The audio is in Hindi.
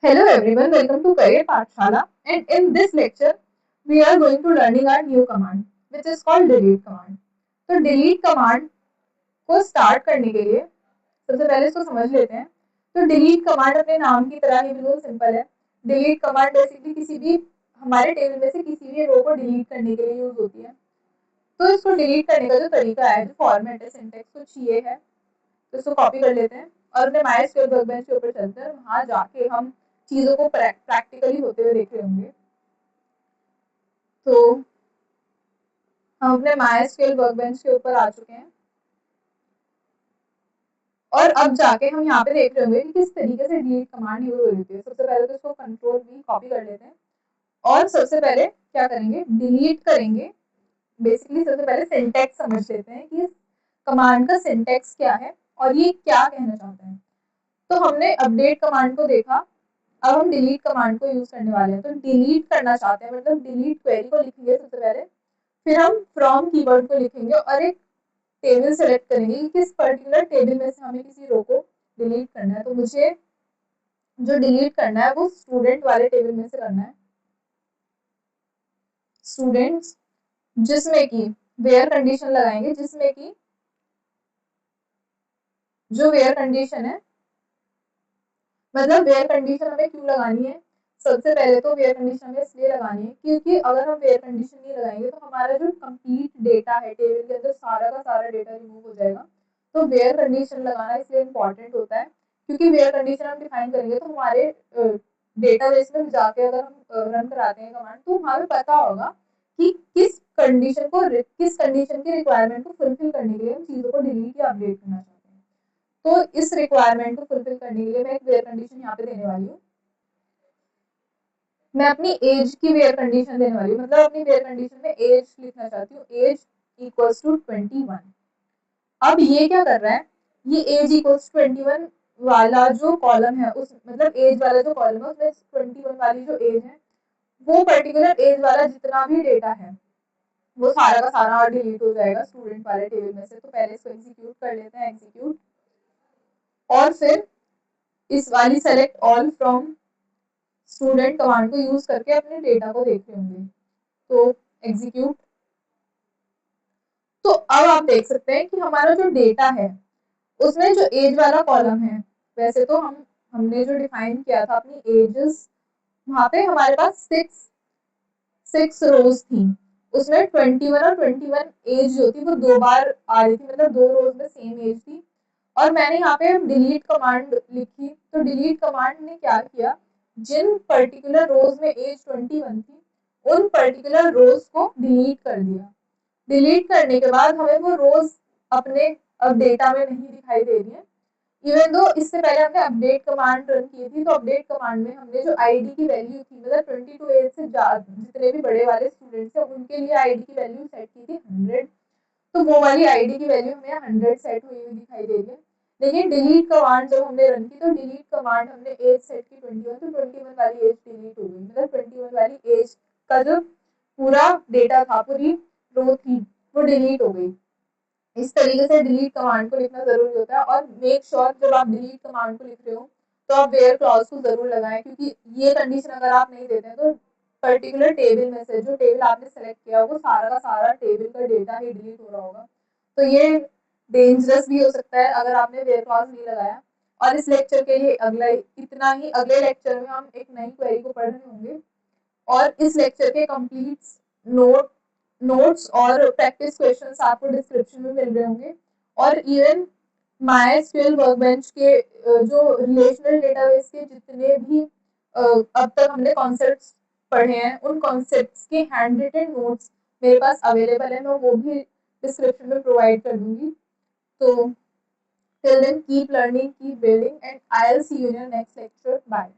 Hello everyone, welcome to Career Pathshala, and in this lecture we are going to learning our new command which is called delete command. तो delete command को start करने के लिए सबसे पहले इसको समझ लेते हैं। तो delete command अपने नाम की तरह ही बिल्कुल सिंपल है। delete command बेसिकली किसी भी हमारे टेबल में से किसी भी रो को डिलीट करने के लिए यूज होती है। तो इसको डिलीट करने का जो तरीका है, जो फॉर्मेट है, सिंटेक्स कुछ ये है। तो इसको कॉपी कर लेते हैं और अपने MySQL वर्कबेंच के ऊपर चलते हैं। वहां जाके हम चीजों को प्रैक्टिकली होते हुए देख रहे होंगे। तो हम अपने MySQL वर्कबेंच के ऊपर आ चुके हैं और अब जाके हम यहाँ पे देख रहे होंगे कि किस तरीके से डिलीट कमांड यूज हो रही है। सबसे पहले तो इसको कंट्रोल V कॉपी कर लेते हैं और सबसे पहले क्या करेंगे, डिलीट करेंगे। बेसिकली सबसे पहले सिंटेक्स समझ लेते हैं कि कमांड का सिंटेक्स क्या है और ये क्या कहना चाहता है। तो हमने अपडेट कमांड को देखा, अब हम डिलीट कमांड को यूज करने वाले हैं। तो डिलीट करना चाहते हैं मतलब डिलीट क्वेरी को लिखेंगे सबसे पहले, फिर हम फ्रॉम कीवर्ड को लिखेंगे और एक टेबल सेलेक्ट करेंगे कि किस पर्टिकुलर टेबल में से हमें किसी रो को डिलीट करना है। तो मुझे जो डिलीट करना है वो स्टूडेंट वाले टेबल में से करना है, स्टूडेंट्स, जिसमें कि वेयर कंडीशन लगाएंगे, जिसमें कि जो वेयर कंडीशन है, मतलब वेयर कंडीशन हमें क्यों लगानी है। सबसे पहले तो वेयर कंडीशन हमें इसलिए लगानी है क्योंकि अगर हम वेयर कंडीशन नहीं लगाएंगे तो हमारा जो कंप्लीट डेटा है टेबल के अंदर सारा का सारा डेटा रिमूव हो जाएगा। तो वेयर कंडीशन लगाना इसलिए इम्पोर्टेंट होता है क्योंकि वेयर कंडीशन हम डिफाइन करेंगे तो हमारे डेटाबेस में जाके अगर हम रन कराते हैं कमांड तो हमें पता होगा कि किस कंडीशन को, किस कंडीशन की रिक्वायरमेंट को फुलफिल करने के लिए हम चीज़ों को डिलीट या अपडेट करना चाहते हैं। तो इस रिक्वायरमेंट को फुलफिल करने के लिए मैं एक वेयर कंडीशन यहाँ पे देने वाली हूँ। मैं अपनी एज की वेयर कंडीशन देने वाली हूँ, मतलब अपनी वेयर कंडीशन में एज लिखना चाहती हूँ, एज इक्वल्स टू 21। अब ये क्या कर रहा है, ये एज इक्वल्स 21 वाला जो कॉलम है, उस मतलब एज वाला जो कॉलम है उसमें 21 वाली जो एज है वो पर्टिकुलर एज वाला जितना भी डेटा है वो सारा का सारा डिलीट हो जाएगा स्टूडेंट वाले टेबल में से। तो पहले इसको एग्जीक्यूट कर लेते हैं, एग्जीक्यूट, और फिर इस वाली select all from student command को यूज करके अपने डेटा को देख रहे होंगे। तो एग्जीक्यूट, तो अब आप देख सकते हैं कि हमारा जो डेटा है उसमें जो एज वाला कॉलम है, वैसे तो हमने जो डिफाइन किया था अपनी एजेस, वहां पे हमारे पास सिक्स रोज थी, उसमें 21 और 21 एज जो थी वो दो बार आ रही थी, मतलब दो रोज में सेम एज थी। और मैंने यहाँ पे डिलीट कमांड लिखी, तो डिलीट कमांड ने क्या किया, जिन पर्टिकुलर रोज में एज 21 थी उन पर्टिकुलर रोज को डिलीट कर दिया। डिलीट करने के बाद हमें वो रोज अपने अब डेटा में नहीं दिखाई दे रही है। इवन दो इससे पहले हमने अपडेट कमांड रन की थी, तो अपडेट कमांड में हमने जो आईडी की वैल्यू थी, मतलब 22 एज से जितने भी बड़े वाले स्टूडेंट्स हैं उनके लिए आईडी की वैल्यू सेट की थी 100। तो वो वाली आईडी की वैल्यू हमें 100 सेट हुई हुई दिखाई दे रही है। लेकिन डिलीट कमांड जब हमने रन की तो डिलीट कमांड हमने एज सेट की 21, तो 21 वाली एज डिलीट हो गई, मतलब 21 वाली एज का जो पूरा डेटा था, पूरी रो थी, वो डिलीट हो गई। इस तरीके से डिलीट कमांड को लिखना जरूरी होता है। और मेक श्योर जब आप डिलीट कमांड को लिख रहे हो तो आप वेयर क्लॉज को जरूर लगाएं, क्योंकि ये कंडीशन अगर आप नहीं देते हैं तो पर्टिकुलर टेबल में से जो टेबल आपने सेलेक्ट किया वो सारा का सारा टेबल का डेटा ही डिलीट हो रहा होगा। तो ये डेंजरस भी हो सकता है अगर आपने वेयर क्लॉज नहीं लगाया। और इस लेक्चर के लिए अगला इतना ही, अगले लेक्चर में हम एक नई क्वेरी को पढ़ रहे होंगे और इस लेक्चर के कंप्लीट नोट्स और प्रैक्टिस क्वेश्चंस आपको डिस्क्रिप्शन में मिल रहे होंगे। और इवन MySQL वर्कबेंच के जो रिलेशनल डेटाबेस के जितने भी अब तक हमने कॉन्सेप्ट्स पढ़े हैं उन कॉन्सेप्ट्स के हैंड रिटन नोट्स मेरे पास अवेलेबल है, मैं वो भी डिस्क्रिप्शन में प्रोवाइड कर दूंगी। तो till then keep learning, keep building, and I'll see you in your next lecture. Bye.